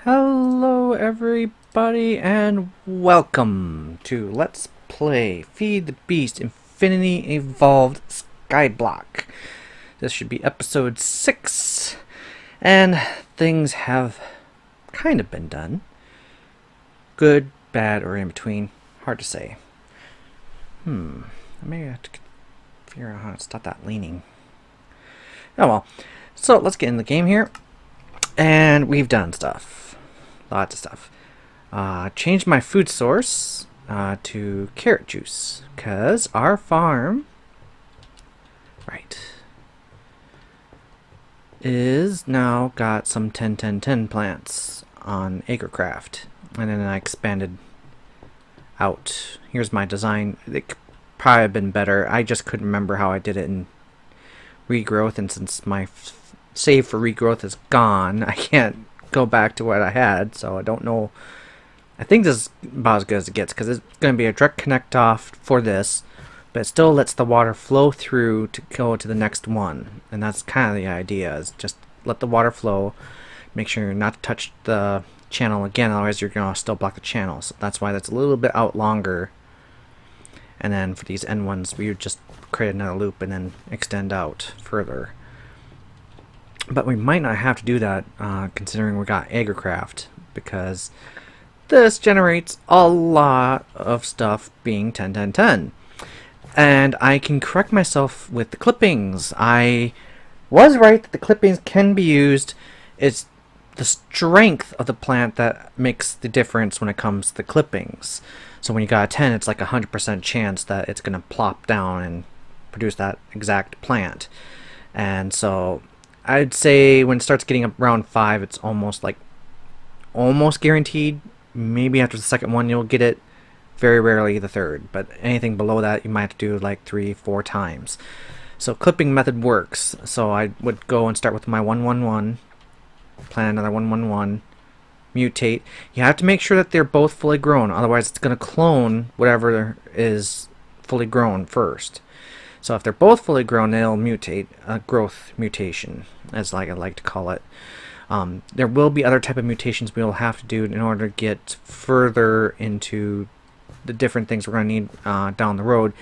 Hello everybody and welcome to Let's Play Feed the Beast Infinity Evolved Skyblock. This should be episode 6 and things have kind of been done. Good, bad, or in between. Hard to say. Maybe I have to figure out how to stop that leaning. Oh well. So let's get in the game here. And we've done stuff. Lots of stuff. Changed my food source to carrot juice. Because our farm... Right. Is now got some 10-10-10 plants on Acrecraft. And then I expanded out. Here's my design. It could probably have been better. I just couldn't remember how I did it in regrowth, and since my save for regrowth is gone, I can't go back to what I had, so I don't know. I think this is about as good as it gets, because it's going to be a direct connect off for this, but it still lets the water flow through to go to the next one, and that's kind of the idea, is just let the water flow, make sure you're not to touch the channel again, otherwise you're going to still block the channel. So that's why that's a little bit out longer. And then for these end ones, we would just create another loop and then extend out further. But we might not have to do that considering we got Acrecraft, because this generates a lot of stuff being 10-10-10. And I can correct myself with the clippings. I was right that the clippings can be used. It's the strength of the plant that makes the difference when it comes to the clippings. So when you got a 10, it's like 100% chance that it's going to plop down and produce that exact plant. And so I'd say when it starts getting up around 5, it's almost guaranteed. Maybe after the second one you'll get it. Very rarely the third. But anything below that you might have to do like 3-4 times. So clipping method works. So I would go and start with my 1-1-1. Plant another 1-1-1. Mutate. You have to make sure that they're both fully grown, otherwise it's going to clone whatever is fully grown first. So if they're both fully grown, they'll mutate. A growth mutation, as I like to call it. There will be other type of mutations we'll have to do in order to get further into the different things we're going to need down the road.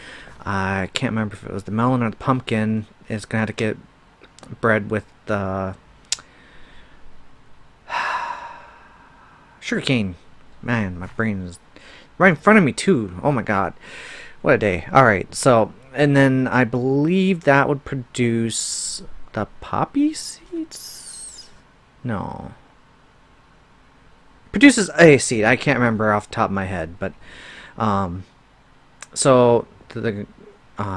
I can't remember if it was the melon or the pumpkin. It's going to have to get bred with the sugarcane. Man, my brain is right in front of me too. Oh my god. What a day. Alright, so, and then I believe that would produce the poppy seeds? No. Produces a seed. I can't remember off the top of my head, but, so, the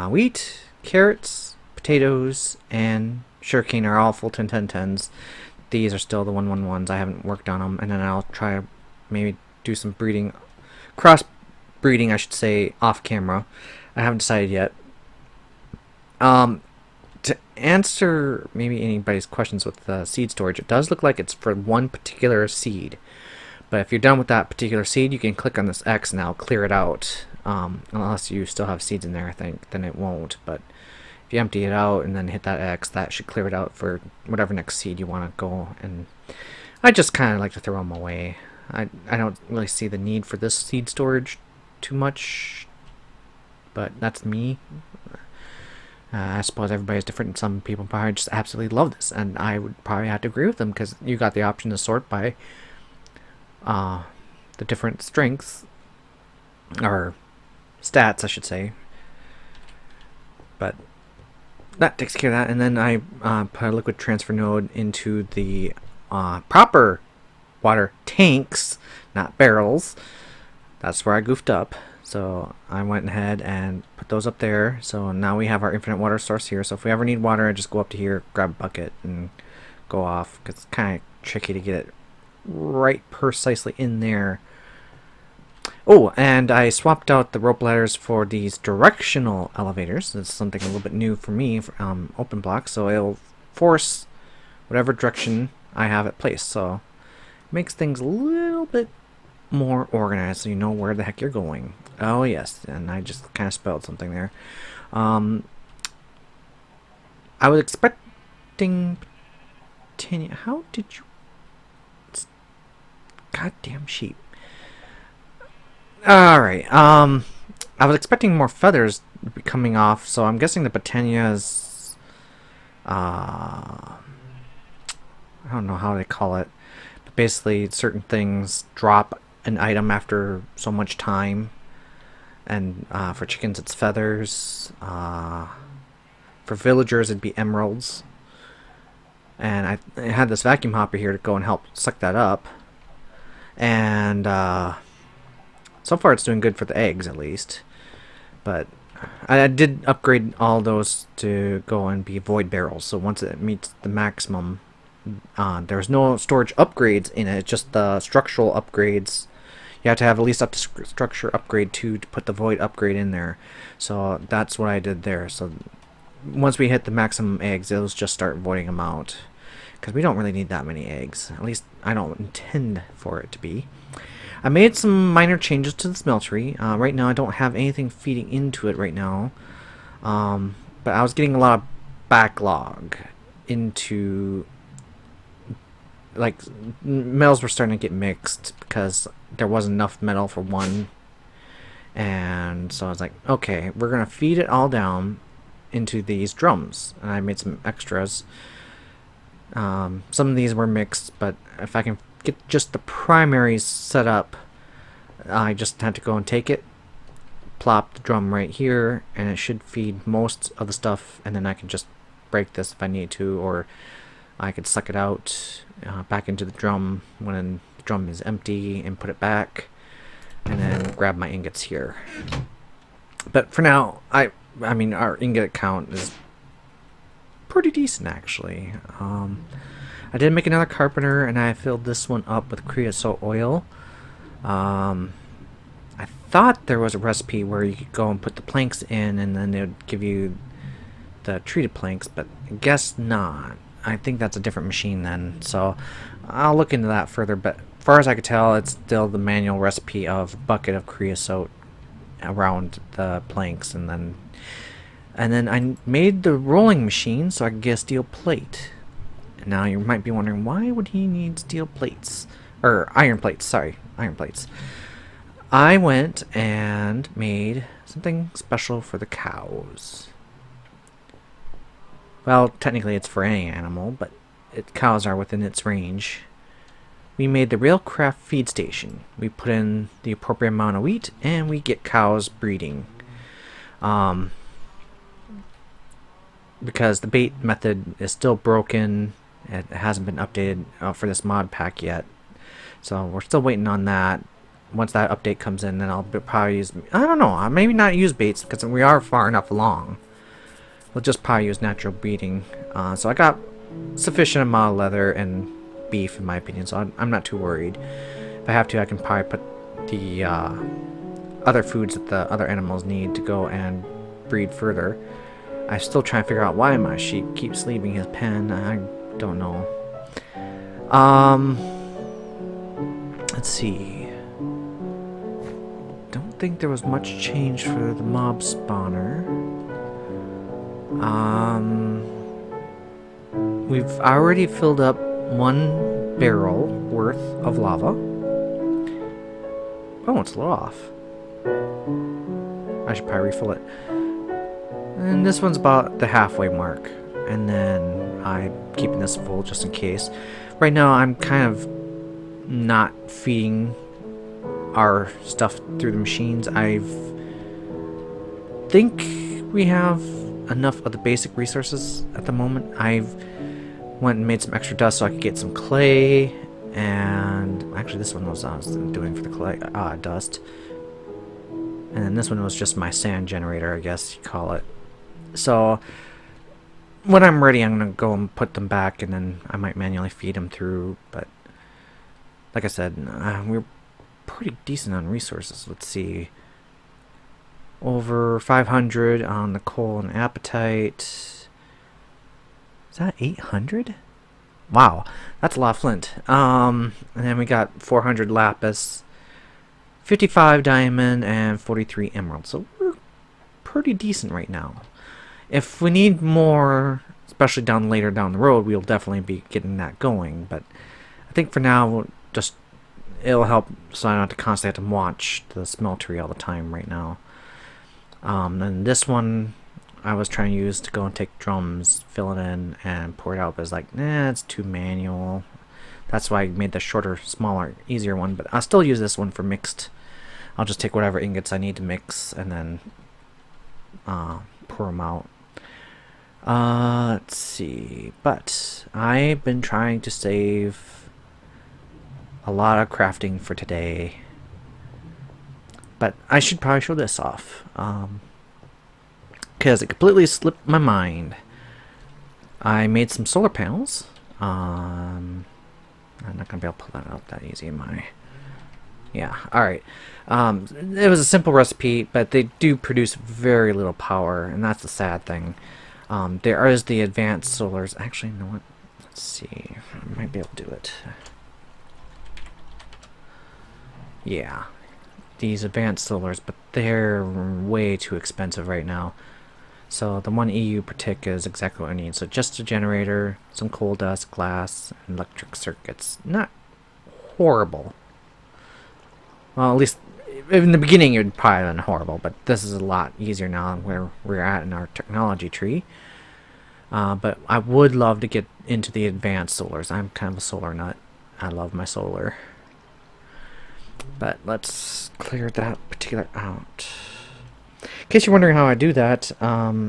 wheat, carrots, potatoes, and sugarcane are all full 10-10-10s. These are still the 1-1-1s. I haven't worked on them, and then I'll try maybe do some breeding, cross breeding, I should say, off camera. I haven't decided yet. To answer maybe anybody's questions with seed storage, it does look like it's for one particular seed. But if you're done with that particular seed, you can click on this X and I'll clear it out. Unless you still have seeds in there, I think, then it won't. But if you empty it out and then hit that X, that should clear it out for whatever next seed you want to go. And I just kind of like to throw them away. I don't really see the need for this seed storage too much, but that's me. I suppose everybody's different. Some people probably just absolutely love this, and I would probably have to agree with them, because you got the option to sort by the different strengths, or stats, I should say. But that takes care of that, and then I put a liquid transfer node into the proper water tanks, not barrels. That's where I goofed up. So I went ahead and put those up there. So now we have our infinite water source here. So if we ever need water, I just go up to here, grab a bucket, and go off. Cause it's kind of tricky to get it right precisely in there. Oh, and I swapped out the rope ladders for these directional elevators. That's something a little bit new for me, open block. So it'll force whatever direction I have it placed. So it makes things a little bit more organized, so you know where the heck you're going. Oh yes, and I just kind of spelled something there. I was expecting... How did you... Goddamn sheep. Alright, I was expecting more feathers coming off, so I'm guessing the Botania's... I don't know how they call it. But basically, certain things drop an item after so much time. And for chickens, it's feathers. For villagers, it'd be emeralds. And I had this vacuum hopper here to go and help suck that up. And so far it's doing good for the eggs, at least. But I did upgrade all those to go and be void barrels. So once it meets the maximum, there's no storage upgrades in it. It's just the structural upgrades. You have to have at least up to structure upgrade 2 to put the void upgrade in there. So that's what I did there. So once we hit the maximum eggs, it'll just start voiding them out. Because we don't really need that many eggs. At least I don't intend for it to be. I made some minor changes to the smeltery. Right now I don't have anything feeding into it right now. But I was getting a lot of backlog into... Like, metals were starting to get mixed because there wasn't enough metal for one. And so I was like, okay, we're going to feed it all down into these drums. And I made some extras. Some of these were mixed, but if I can get just the primaries set up, I just had to go and take it, plop the drum right here, and it should feed most of the stuff, and then I can just break this if I need to, or I could suck it out back into the drum when the drum is empty and put it back, and then grab my ingots here. But for now, I mean, our ingot count is pretty decent, actually. I did make another carpenter, and I filled this one up with creosote oil. I thought there was a recipe where you could go and put the planks in, and then it would give you the treated planks, but I guess not. I think that's a different machine then, so I'll look into that further. But as far as I could tell, it's still the manual recipe of a bucket of creosote around the planks, and then I made the rolling machine so I could get a steel plate. And now you might be wondering, why would he need steel plates? Or iron plates, sorry, iron plates. I went and made something special for the cows. Well, technically it's for any animal, but cows are within its range. We made the Railcraft feed station. We put in the appropriate amount of wheat, and we get cows breeding. Because the bait method is still broken. It hasn't been updated for this mod pack yet. So we're still waiting on that. Once that update comes in, then I'll probably use... I don't know, maybe not use baits, because we are far enough along. We'll just probably use natural breeding. So I got sufficient amount of leather and beef, in my opinion, so I'm not too worried. If I have to, I can probably put the other foods that the other animals need to go and breed further. I'm still trying to figure out why my sheep keeps leaving his pen. I don't know. Let's see. Don't think there was much change for the mob spawner. We've already filled up 1 barrel worth of lava. Oh, it's a little off. I should probably refill it. And this one's about the halfway mark. And then I'm keeping this full just in case. Right now I'm kind of not feeding our stuff through the machines. I think we have enough of the basic resources at the moment. I've went and made some extra dust so I could get some clay, and actually this one was I was doing for the clay dust, and then this one was just my sand generator, I guess you call it. So when I'm ready, I'm gonna go and put them back, and then I might manually feed them through. But like I said, we're pretty decent on resources. Let's see. Over 500 on the coal and appetite. Is that 800? Wow, that's a lot of flint. And then we got 400 lapis, 55 diamond, and 43 emerald. So we're pretty decent right now. If we need more especially later down the road, we'll definitely be getting that going. But I think for now, it'll help so I don't have to constantly have to watch the smeltery all the time right now. And this one I was trying to use to go and take drums, fill it in, and pour it out, but it's like, nah, it's too manual. That's why I made the shorter, smaller, easier one, but I'll still use this one for mixed. I'll just take whatever ingots I need to mix and then pour them out. Let's see, but I've been trying to save a lot of crafting for today, but I should probably show this off because it completely slipped my mind. I made some solar panels. I'm not gonna be able to pull that out that easy, am I? Yeah, alright. It was a simple recipe, but they do produce very little power, and that's the sad thing. There is the advanced solars. Actually, you know what? Let's see. I might be able to do it. Yeah. These advanced solars, but they're way too expensive right now. So the 1 EU per tick is exactly what I need. So just a generator, some coal dust, glass, and electric circuits. Not horrible. Well, at least in the beginning it would probably have been horrible, but this is a lot easier now where we're at in our technology tree. But I would love to get into the advanced solars. I'm kind of a solar nut. I love my solar. But let's clear that particular out. In case you're wondering how I do that,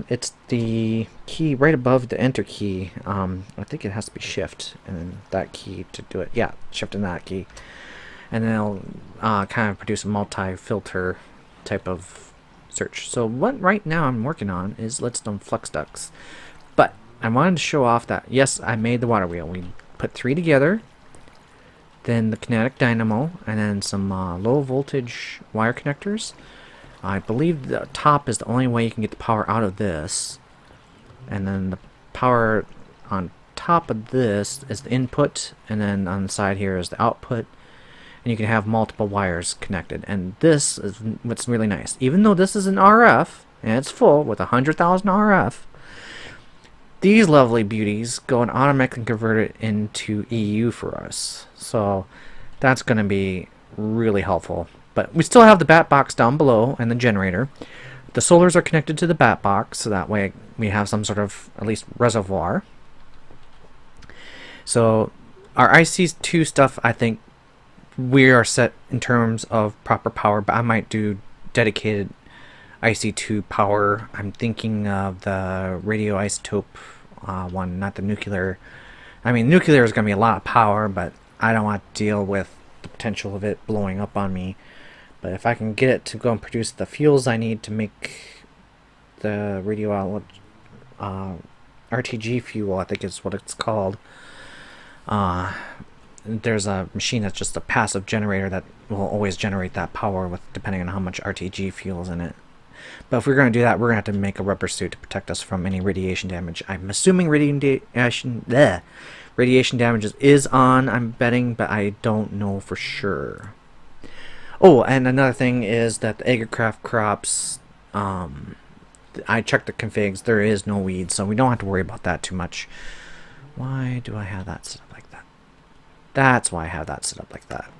it's the key right above the enter key. I think it has to be shift and that key to do it. Yeah, shift and that key. And then it'll kind of produce a multi-filter type of search. So what right now I'm working on is Leadstone flux ducts. But I wanted to show off that, yes, I made the water wheel. We put 3 together, then the kinetic dynamo, and then some low voltage wire connectors. I believe the top is the only way you can get the power out of this. And then the power on top of this is the input, and then on the side here is the output. And you can have multiple wires connected. And this is what's really nice. Even though this is an RF, and it's full with 100,000 RF, these lovely beauties go and automatically convert it into EU for us. So that's going to be really helpful. But we still have the bat box down below and the generator. The solars are connected to the bat box, so that way we have some sort of at least reservoir. So our IC2 stuff, I think we are set in terms of proper power, but I might do dedicated IC2 power. I'm thinking of the radioisotope one, not the nuclear. I mean, nuclear is going to be a lot of power, but I don't want to deal with the potential of it blowing up on me. But if I can get it to go and produce the fuels I need to make the radio outlet, RTG fuel, I think is what it's called. There's a machine that's just a passive generator that will always generate that power with depending on how much RTG fuel is in it. But if we're going to do that, we're going to have to make a rubber suit to protect us from any radiation damage. I'm assuming radiation damage is on, I'm betting, but I don't know for sure. Oh, and another thing is that the Agricraft crops, I checked the configs, there is no weeds, so we don't have to worry about that too much. Why do I have that set up like that? That's why I have that set up like that.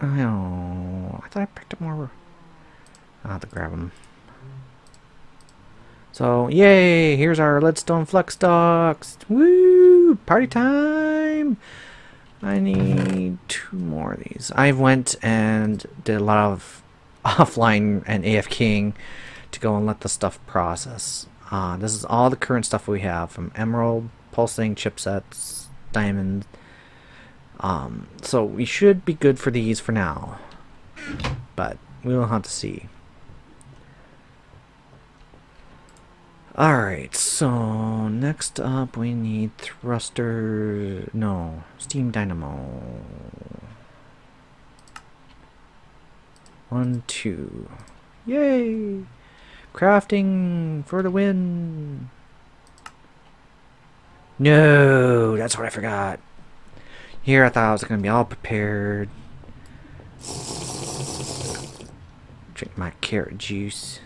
Oh, I thought I picked up more. I'll have to grab them. So, yay! Here's our Leadstone flux ducts. Woo! Party time! I need 2 more of these. I went and did a lot of offline and AFKing to go and let the stuff process. This is all the current stuff we have, from emerald, pulsing, chipsets, diamond. So we should be good for these for now, but we will have to see. Alright, so next up we need steam dynamo. 1, 2. Yay! Crafting for the win! No, that's what I forgot. Here I thought I was going to be all prepared. Drink my carrot juice.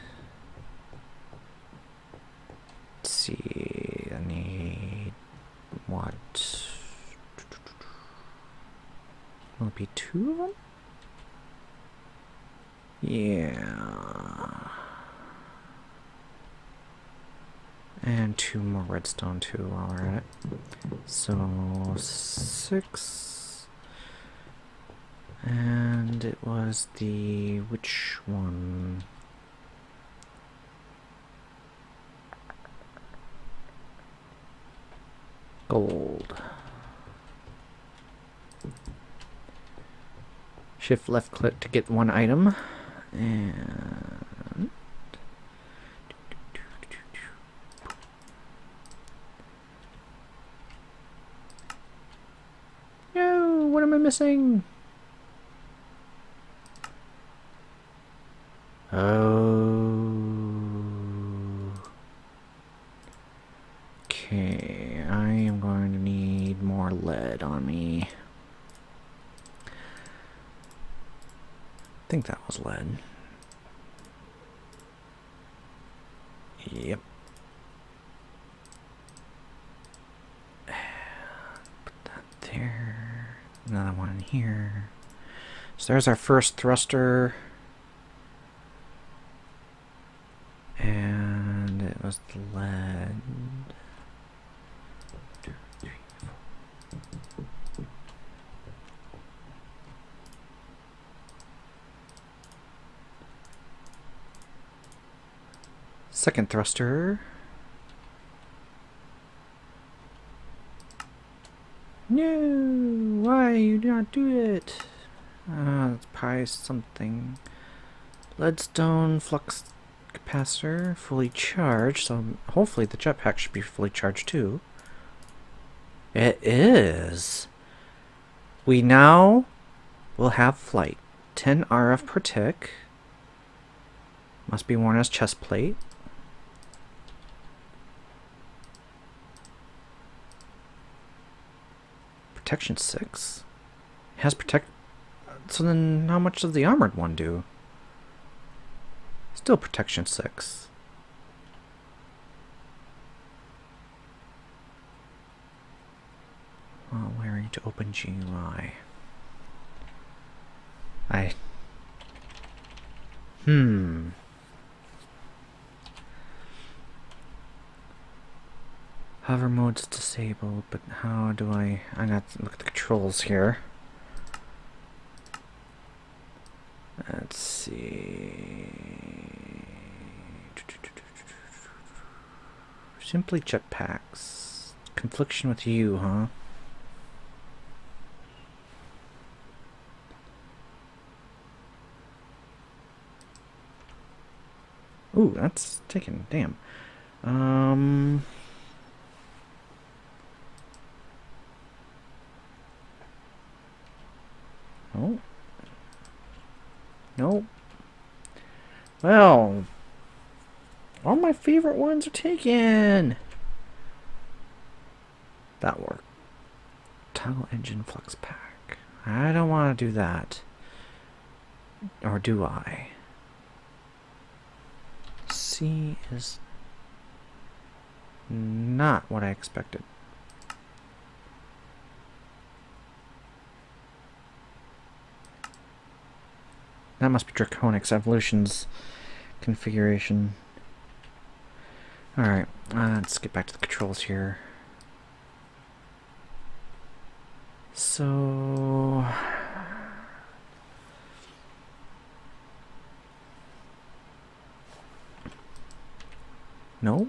Let's see, I need what? Will it be 2 of them? Yeah. And 2 more redstone too while we're at it. So 6. And it was the... which one? Gold. Shift left click to get one item. And... no, what am I missing? Oh. Okay, I am going to need more lead on me. I think that was lead. Yep. Put that there. Another one in here. So there's our first thruster. And it was the lead. 2, 3, 4. Second thruster. No! Why you do not do it? Let's probably something. Leadstone flux capacitor fully charged, so hopefully the jetpack should be fully charged too. It is. We now will have flight. 10 RF per tick. Must be worn as chest plate. Protection 6. It has protect. So then, how much does the armored one do? Still protection 6. While wearing to open GUI. Hover mode's disabled, but how do I got to look at the controls here. Let's see. Simply jetpacks. Confliction with you, huh? Ooh, that's taken. Damn. Oh. Nope. Well, all my favorite ones are taken. That worked. Toggle engine flux pack. I don't want to do that. Or do I? C is not what I expected. That must be Draconic's Evolution's configuration. Alright, let's get back to the controls here. So... no?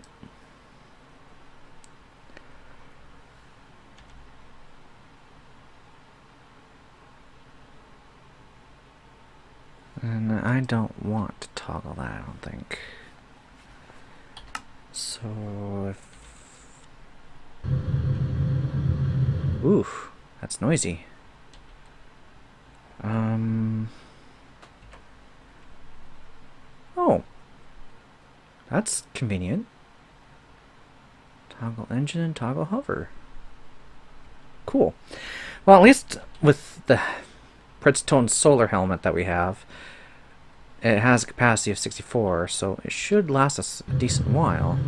And I don't want to toggle that, I don't think. So if... oof, that's noisy. Oh. That's convenient. Toggle engine and toggle hover. Cool. Well, at least with the Predstone solar helmet that we have, it has a capacity of 64, so it should last us a decent while.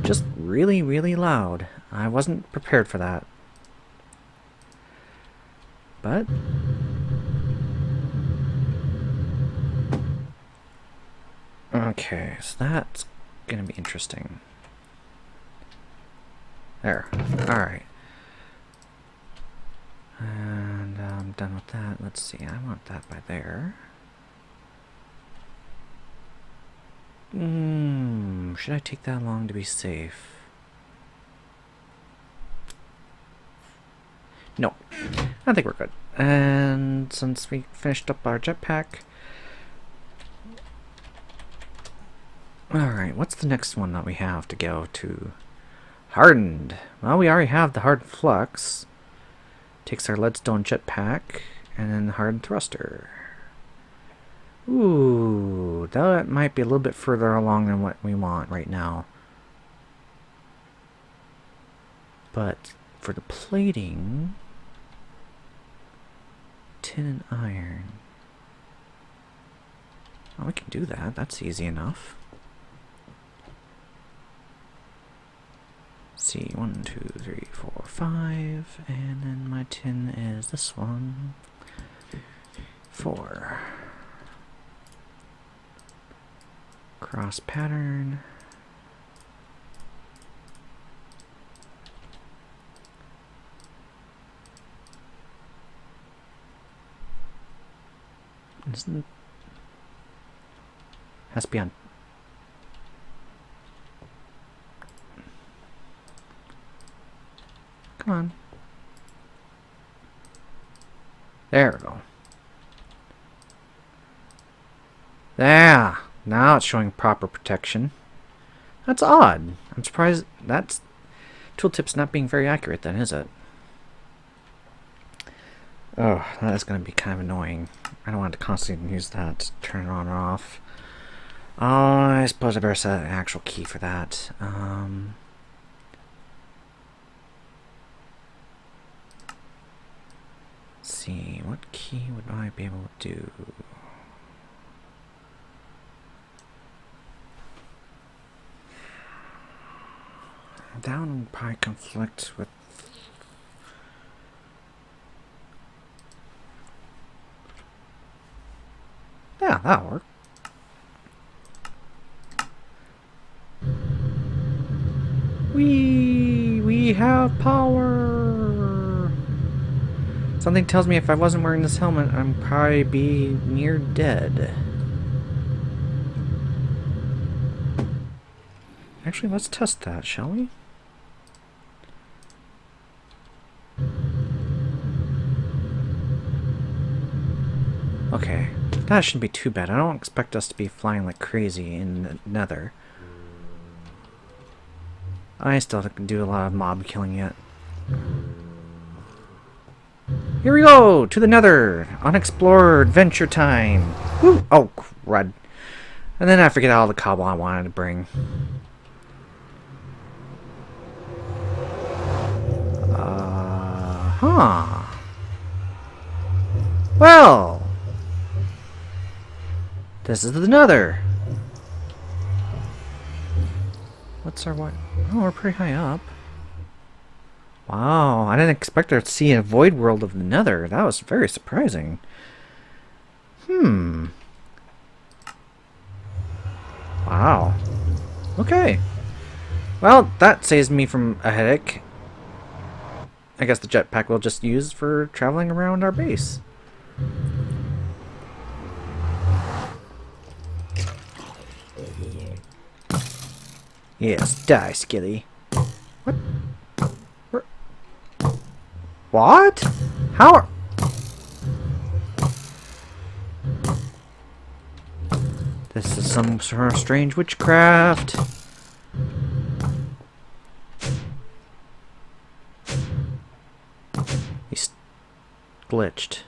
just really, really loud. I wasn't prepared for that. But okay, so that's gonna be interesting. There. Alright. And I'm done with that. Let's see, I want that by there. Should I take that long to be safe? No. I think we're good. And since we finished up our jetpack... Alright, what's the next one that we have to go to? Hardened. Well, we already have the hardened flux. Takes our leadstone jetpack, and then the hardened thruster. Ooh, that might be a little bit further along than what we want right now. But for the plating, tin and iron. Oh, we can do that. That's easy enough. Let's see, 1, 2, 3, 4, 5, and then my tin is this one. 4. Cross pattern. Isn't has to be on. Come on. There we go. Yeah. Now it's showing proper protection. That's odd. I'm surprised that's tooltip's not being very accurate then, is it? Oh, that is going to be kind of annoying. I don't want to constantly use that to turn it on or off. Oh, I suppose I better set an actual key for that. Let's see, what key would I be able to do? That one would probably conflict with... Yeah, that'll work. We have power! Something tells me if I wasn't wearing this helmet, I'd probably be near dead. Actually, let's test that, shall we? Okay, that shouldn't be too bad. I don't expect us to be flying like crazy in the nether. I still have to do a lot of mob killing yet. Here we go! To the nether! Unexplored adventure time! Woo! Oh, crud. And then I forget all the cobble I wanted to bring. Huh. Well, this is the nether. What's our what? Oh, we're pretty high up. Wow, I didn't expect to see a void world of the nether. That was very surprising. Wow. Okay. Well, that saves me from a headache. I guess the jetpack we'll just use for traveling around our base. Yes, die, Skilly. What? What? How are... This is some sort of strange witchcraft. He's glitched.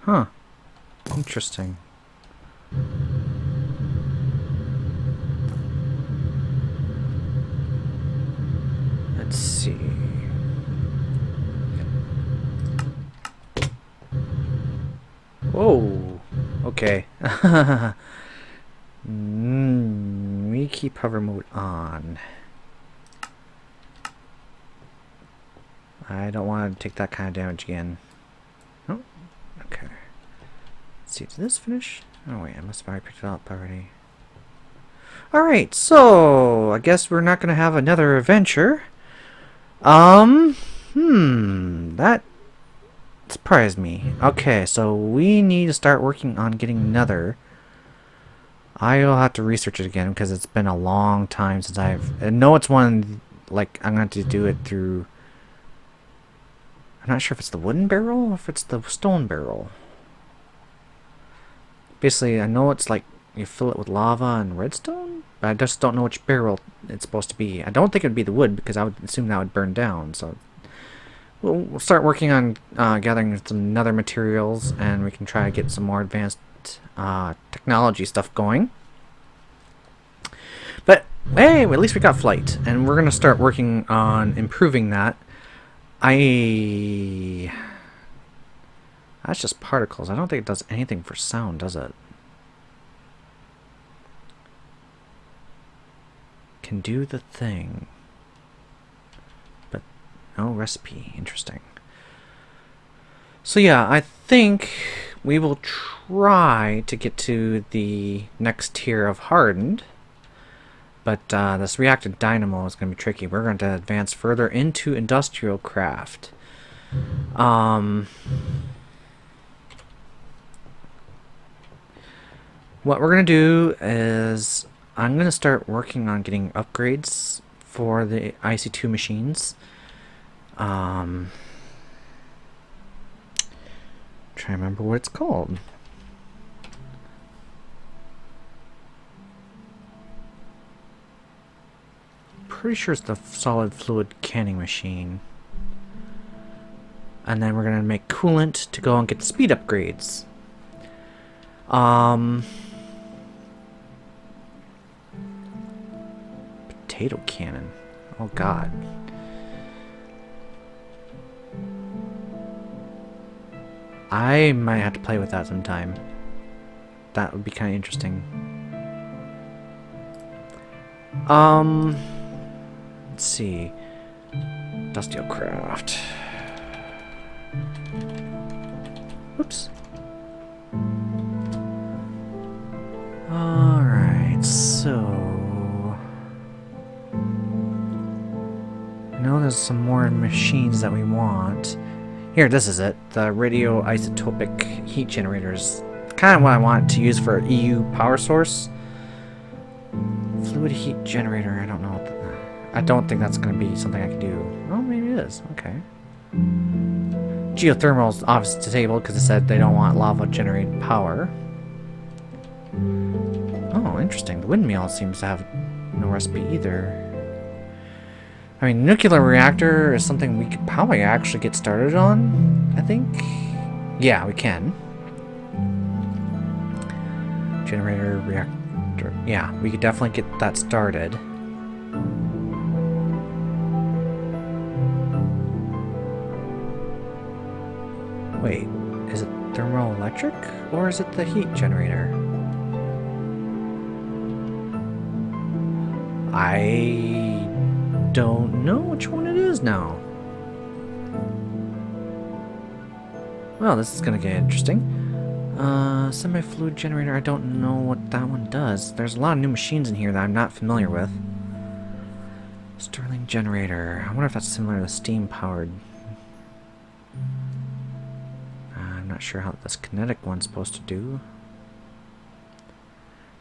Huh. Interesting. Let's see. Whoa. Okay. We keep hover mode on. I don't want to take that kind of damage again. Oh, okay. Let's see, did this finish? Oh wait, I must have already picked it up already. Alright, so I guess we're not gonna have another adventure. That surprised me. Okay, so we need to start working on getting another. I'll have to research it again because it's been a long time since I know it's one, like, I'm going to have to do it through. I'm not sure if it's the wooden barrel or if it's the stone barrel. Basically, I know it's like you fill it with lava and redstone, but I just don't know which barrel it's supposed to be. I don't think it would be the wood because I would assume that would burn down. So we'll start working on gathering some nether materials, and we can try to get some more advanced technology stuff going. But hey, at least we got flight, and we're gonna start working on improving that. That's just particles. I don't think it does anything for sound, does it? Can do the thing, but no recipe. Interesting. So yeah, I think we will try to get to the next tier of hardened, but this reactive dynamo is going to be tricky. We're going to advance further into industrial craft. What we're going to do is I'm going to start working on getting upgrades for the IC2 machines. Try to remember what it's called. Pretty sure it's the solid fluid canning machine. And then we're gonna make coolant to go and get the speed upgrades. Potato cannon. Oh god. I might have to play with that sometime. That would be kind of interesting. Let's see. Industrial craft. Oops. Alright, so I know there's some more machines that we want. Here, this is it. The radioisotopic heat generators. Kind of what I want to use for EU power source. Fluid heat generator. I don't know. I don't think that's going to be something I can do. Oh, maybe it is. Okay. Geothermal is obviously disabled because it said they don't want lava generated power. Oh, interesting. The windmill seems to have no recipe either. I mean, nuclear reactor is something we could probably actually get started on, I think. Yeah, we can. Generator, reactor. Yeah, we could definitely get that started. Wait, is it thermoelectric or is it the heat generator? I don't know which one it is now. Well, this is gonna get interesting. Semi-fluid generator, I don't know what that one does. There's a lot of new machines in here that I'm not familiar with. Stirling generator. I wonder if that's similar to steam-powered. I'm not sure how this kinetic one's supposed to do.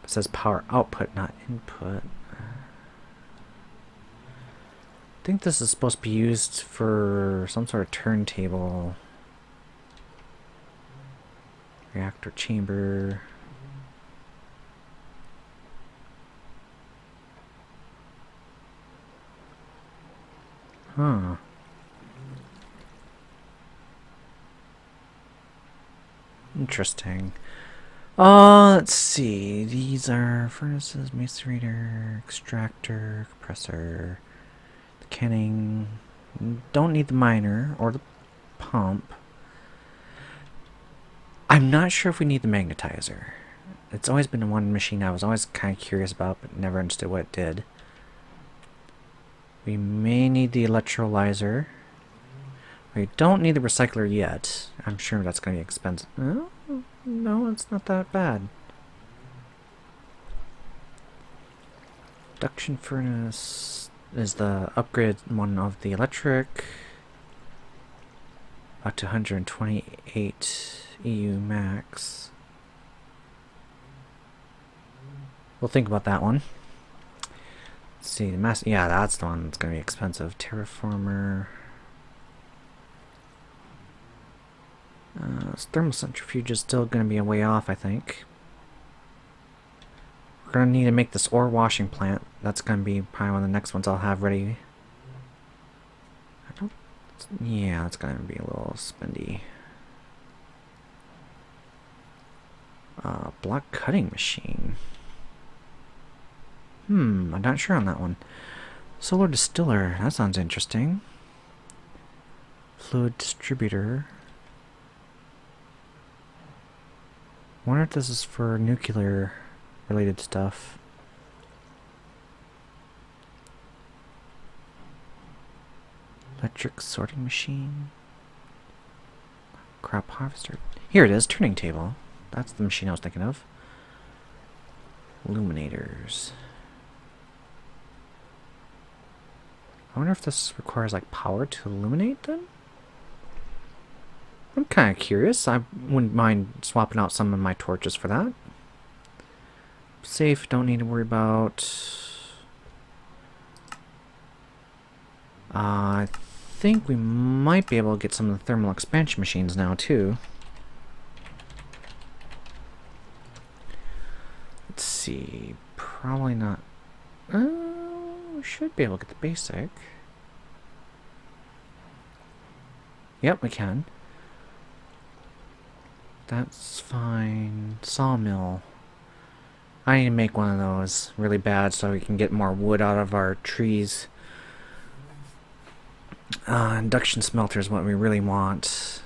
It says power output, not input. I think this is supposed to be used for some sort of turntable. Reactor chamber. Huh. Interesting. Let's see. These are furnaces, macerator, extractor, compressor. Canning. Don't need the miner or the pump. I'm not sure if we need the magnetizer. It's always been one machine I was always kind of curious about, but never understood what it did. We may need the electrolyzer. We don't need the recycler yet. I'm sure that's going to be expensive. Oh, no, it's not that bad. Induction furnace is the upgrade one of the electric. Up to 128 EU max. We'll think about that one. Let's see, the mass. Yeah, that's the one that's going to be expensive. Terraformer. Thermal centrifuge is still going to be a way off, I think. We're going to need to make this ore washing plant. That's going to be probably one of the next ones I'll have ready. Yeah, it's going to be a little spendy. Block cutting machine. I'm not sure on that one. Solar distiller. That sounds interesting. Fluid distributor. Wonder if this is for nuclear related stuff. Electric sorting machine. Crop harvester. Here it is, turning table. That's the machine I was thinking of. Illuminators. I wonder if this requires like power to illuminate them? I'm kind of curious. I wouldn't mind swapping out some of my torches for that. Safe, don't need to worry about. I think we might be able to get some of the thermal expansion machines now too. Let's see. Probably not. We should be able to get the basic. Yep, we can. That's fine. Sawmill. I need to make one of those really bad so we can get more wood out of our trees. Induction smelter is what we really want.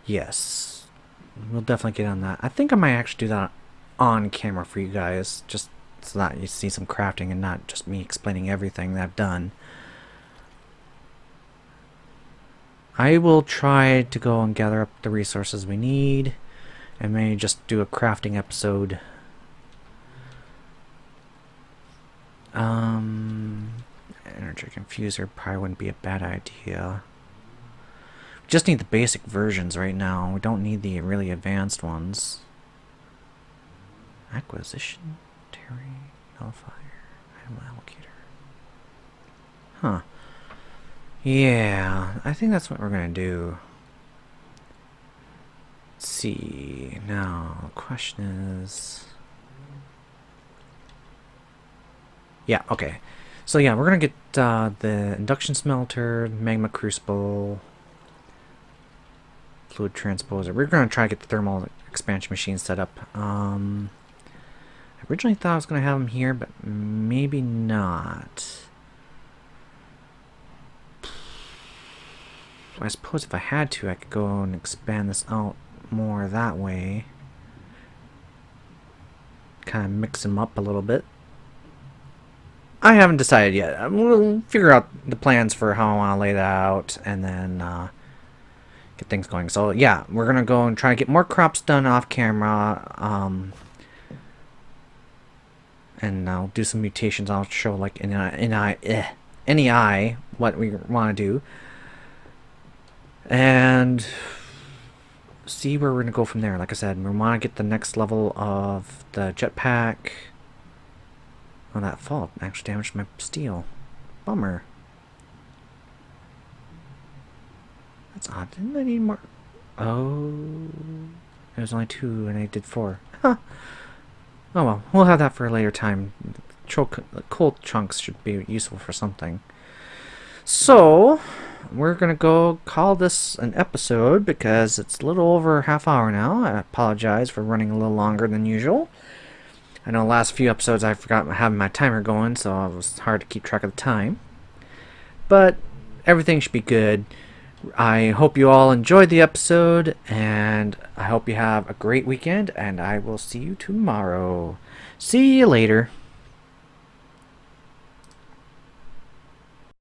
Yes. We'll definitely get on that. I think I might actually do that on camera for you guys, just so that you see some crafting and not just me explaining everything that I've done. I will try to go and gather up the resources we need and maybe just do a crafting episode. Energy confuser probably wouldn't be a bad idea. We just need the basic versions right now. We don't need the really advanced ones. Acquisition, Terry, nullifier, item allocator. Huh. Yeah, I think that's what we're gonna do. Let's see. Now, the question is. Yeah, okay. So yeah, we're gonna get the induction smelter, magma crucible, fluid transposer. We're gonna try to get the thermal expansion machine set up. I originally thought I was gonna have them here, but maybe not. I suppose if I had to, I could go and expand this out more that way. Kind of mix them up a little bit. I haven't decided yet. We'll figure out the plans for how I want to lay that out and then get things going. So yeah, we're going to go and try to get more crops done off camera. And I'll do some mutations. I'll show like NEI what we want to do. And see where we're going to go from there. Like I said, we want to get the next level of the jetpack. Oh, that fault actually damaged my steel. Bummer. That's odd. Didn't I need more? Oh. It was only 2 and I did 4. Huh. Oh well, we'll have that for a later time. Coal chunks should be useful for something. So, we're going to go call this an episode because it's a little over a half hour now. I apologize for running a little longer than usual. I know the last few episodes I forgot having my timer going, so it was hard to keep track of the time. But everything should be good. I hope you all enjoyed the episode, and I hope you have a great weekend, and I will see you tomorrow. See you later.